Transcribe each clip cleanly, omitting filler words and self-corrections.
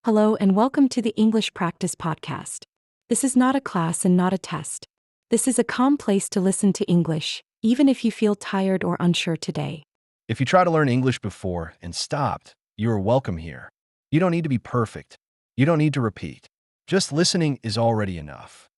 Hello and welcome to the English Practice Podcast. This is not a class and not a test. This is a calm place to listen to English, even if you feel tired or unsure today. If you tried to learn English before and stopped, you are welcome here. You don't need to be perfect. You don't need to repeat. Just listening is already enough.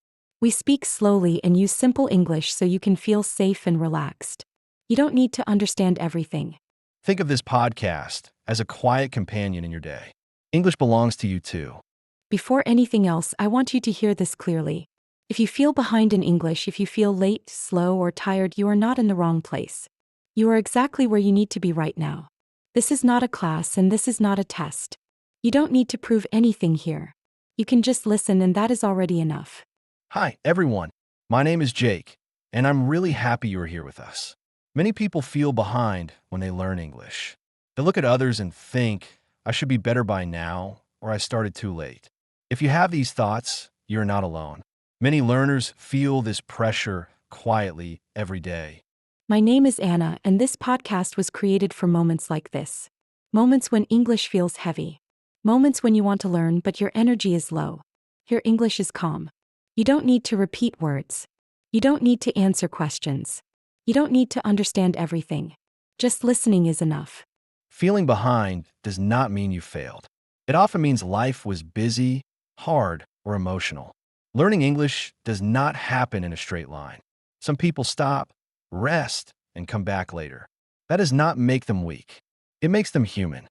We speak slowly and use simple English so you can feel safe and relaxed. You don't need to understand everything. Think of this podcast as a quiet companion in your day. English belongs to you too. Before anything else, I want you to hear this clearly. If you feel behind in English, if you feel late, slow, or tired, you are not in the wrong place. You are exactly where you need to be right now. This is not a class and this is not a test. You don't need to prove anything here. You can just listen and that is already enough. Hi, everyone. My name is Jake, and I'm really happy you're here with us. Many people feel behind when they learn English. They look at others and think, I should be better by now, or I started too late. If you have these thoughts, you're not alone. Many learners feel this pressure quietly every day. My name is Anna, and this podcast was created for moments like this. Moments when English feels heavy. Moments when you want to learn but your energy is low. Here English is calm. You don't need to repeat words. You don't need to answer questions. You don't need to understand everything. Just listening is enough. Feeling behind does not mean you failed. It often means life was busy, hard, or emotional. Learning English does not happen in a straight line. Some people stop, rest, and come back later. That does not make them weak. It makes them human.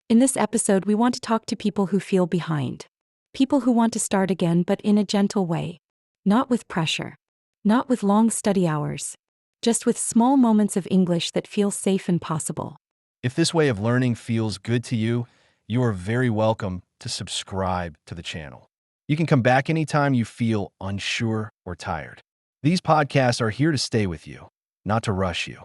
In this episode, we want to talk to people who feel behind. People who want to start again but in a gentle way. Not with pressure. Not with long study hours. Just with small moments of English that feel safe and possible. If this way of learning feels good to you, you are very welcome to subscribe to the channel. You can come back anytime you feel unsure or tired. These podcasts are here to stay with you, not to rush you.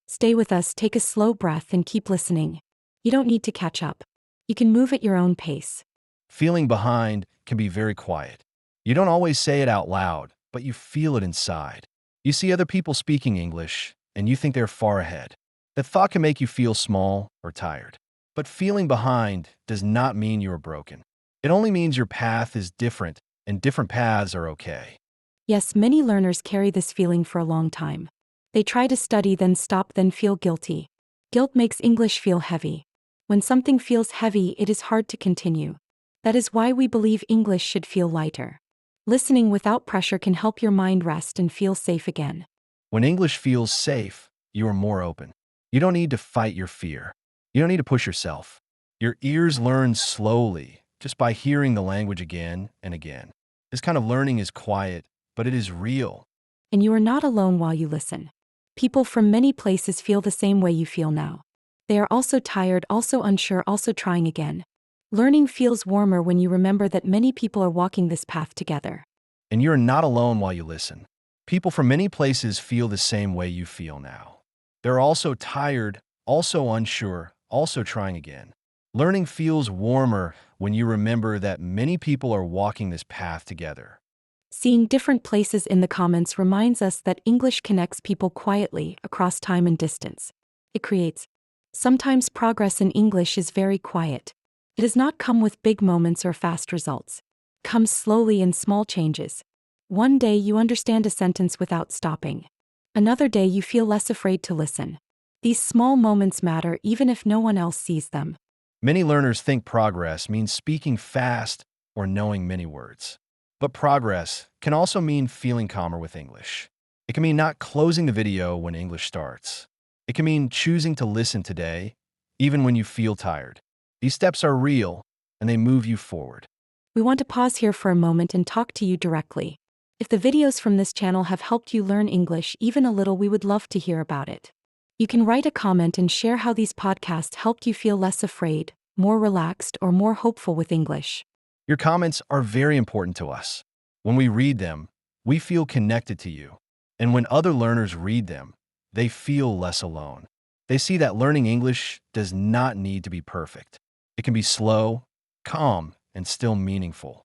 Stay with us, take a slow breath, and keep listening. You don't need to catch up. You can move at your own pace. Feeling behind can be very quiet. You don't always say it out loud, but you feel it inside. You see other people speaking English, and you think they're far ahead. That thought can make you feel small or tired. But feeling behind does not mean you are broken. It only means your path is different, and different paths are okay. Yes, many learners carry this feeling for a long time. They try to study, then stop, then feel guilty. Guilt makes English feel heavy. When something feels heavy, it is hard to continue. That is why we believe English should feel lighter. Listening without pressure can help your mind rest and feel safe again. When English feels safe, you are more open. You don't need to fight your fear. You don't need to push yourself. Your ears learn slowly, just by hearing the language again and again. This kind of learning is quiet, but it is real. And you are not alone while you listen. People from many places feel the same way you feel now. They are also tired, also unsure, also trying again. Learning feels warmer when you remember that many people are walking this path together. And you're not alone while you listen. People from many places feel the same way you feel now. They're also tired, also unsure, also trying again. Learning feels warmer when you remember that many people are walking this path together. Seeing different places in the comments reminds us that English connects people quietly across time and distance. It creates. Sometimes progress in English is very quiet. It does not come with big moments or fast results. It comes slowly in small changes. One day you understand a sentence without stopping. Another day you feel less afraid to listen. These small moments matter even if no one else sees them. Many learners think progress means speaking fast or knowing many words. But progress can also mean feeling calmer with English. It can mean not closing the video when English starts. It can mean choosing to listen today, even when you feel tired. These steps are real, and they move you forward. We want to pause here for a moment and talk to you directly. If the videos from this channel have helped you learn English even a little, we would love to hear about it. You can write a comment and share how these podcasts helped you feel less afraid, more relaxed, or more hopeful with English. Your comments are very important to us. When we read them, we feel connected to you. And when other learners read them, they feel less alone. They see that learning English does not need to be perfect. It can be slow, calm, and still meaningful.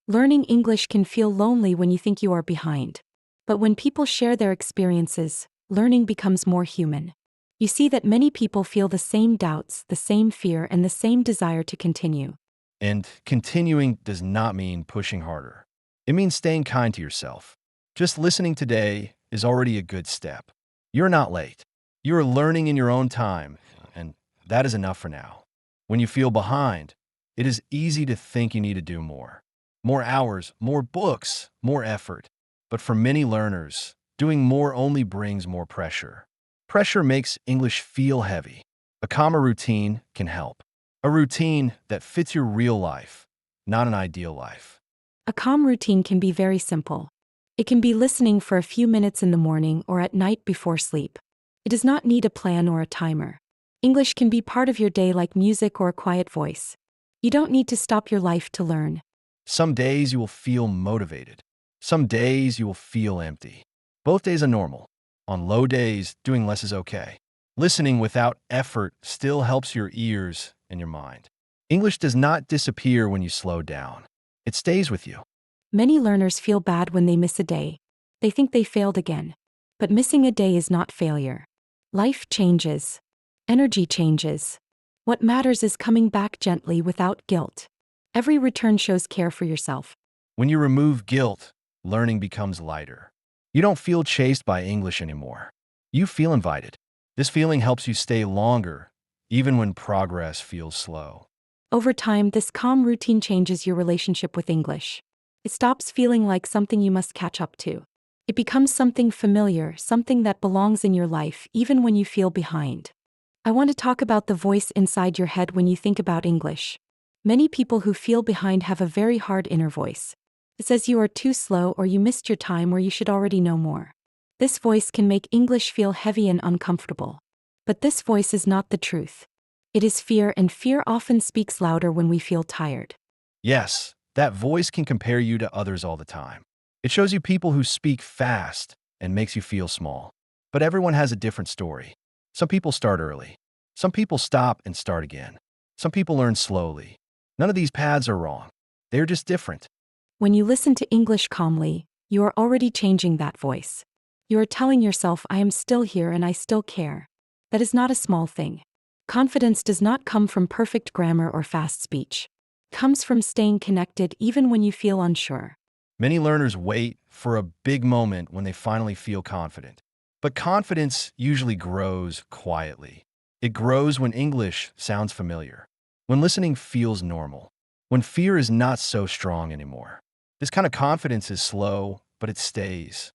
Learning English can feel lonely when you think you are behind. But when people share their experiences, learning becomes more human. You see that many people feel the same doubts, the same fear, and the same desire to continue. And continuing does not mean pushing harder. It means staying kind to yourself. Just listening today is already a good step. You're not late. You are learning in your own time, and that is enough for now. When you feel behind, it is easy to think you need to do more. More hours, more books, more effort. But for many learners, doing more only brings more pressure. Pressure makes English feel heavy. A calmer routine can help. A routine that fits your real life, not an ideal life. A calm routine can be very simple. It can be listening for a few minutes in the morning or at night before sleep. It does not need a plan or a timer. English can be part of your day like music or a quiet voice. You don't need to stop your life to learn. Some days you will feel motivated. Some days you will feel empty. Both days are normal. On low days, doing less is okay. Listening without effort still helps your ears and your mind. English does not disappear when you slow down. It stays with you. Many learners feel bad when they miss a day. They think they failed again. But missing a day is not failure. Life changes. Energy changes. What matters is coming back gently without guilt. Every return shows care for yourself. When you remove guilt, learning becomes lighter. You don't feel chased by English anymore. You feel invited. This feeling helps you stay longer, even when progress feels slow. Over time, this calm routine changes your relationship with English. It stops feeling like something you must catch up to. It becomes something familiar, something that belongs in your life, even when you feel behind. I want to talk about the voice inside your head when you think about English. Many people who feel behind have a very hard inner voice. It says you are too slow or you missed your time or you should already know more. This voice can make English feel heavy and uncomfortable. But this voice is not the truth. It is fear, and fear often speaks louder when we feel tired. Yes, that voice can compare you to others all the time. It shows you people who speak fast and makes you feel small. But everyone has a different story. Some people start early. Some people stop and start again. Some people learn slowly. None of these paths are wrong. They're just different. When you listen to English calmly, you are already changing that voice. You are telling yourself, I am still here and I still care. That is not a small thing. Confidence does not come from perfect grammar or fast speech. It comes from staying connected even when you feel unsure. Many learners wait for a big moment when they finally feel confident. But confidence usually grows quietly. It grows when English sounds familiar, when listening feels normal, when fear is not so strong anymore. This kind of confidence is slow, but it stays.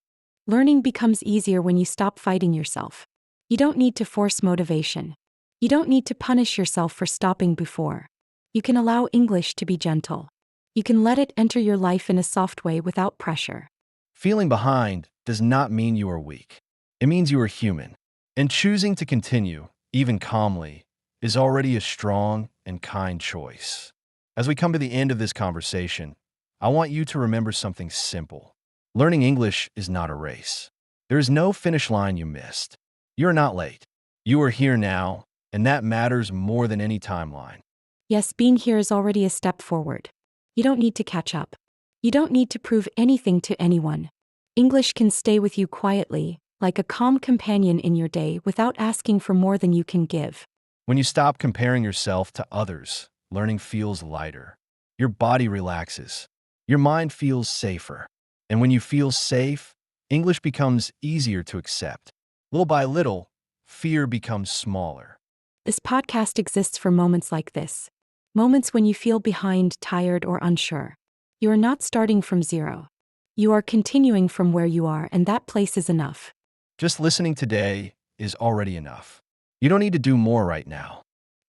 Learning becomes easier when you stop fighting yourself. You don't need to force motivation. You don't need to punish yourself for stopping before. You can allow English to be gentle. You can let it enter your life in a soft way without pressure. Feeling behind does not mean you are weak. It means you are human. And choosing to continue, even calmly, is already a strong and kind choice. As we come to the end of this conversation, I want you to remember something simple. Learning English is not a race. There is no finish line you missed. You are not late. You are here now, and that matters more than any timeline. Yes, being here is already a step forward. You don't need to catch up. You don't need to prove anything to anyone. English can stay with you quietly, like a calm companion in your day without asking for more than you can give. When you stop comparing yourself to others, learning feels lighter. Your body relaxes. Your mind feels safer. And when you feel safe, English becomes easier to accept. Little by little, fear becomes smaller. This podcast exists for moments like this. Moments when you feel behind, tired, or unsure. You are not starting from zero. You are continuing from where you are, and that place is enough. Just listening today is already enough. You don't need to do more right now.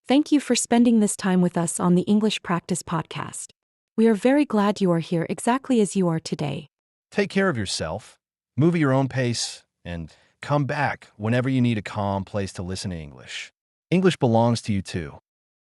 Thank you for spending this time with us on the English Practice Podcast. We are very glad you are here exactly as you are today. Take care of yourself, move at your own pace, and come back whenever you need a calm place to listen to English. English belongs to you too.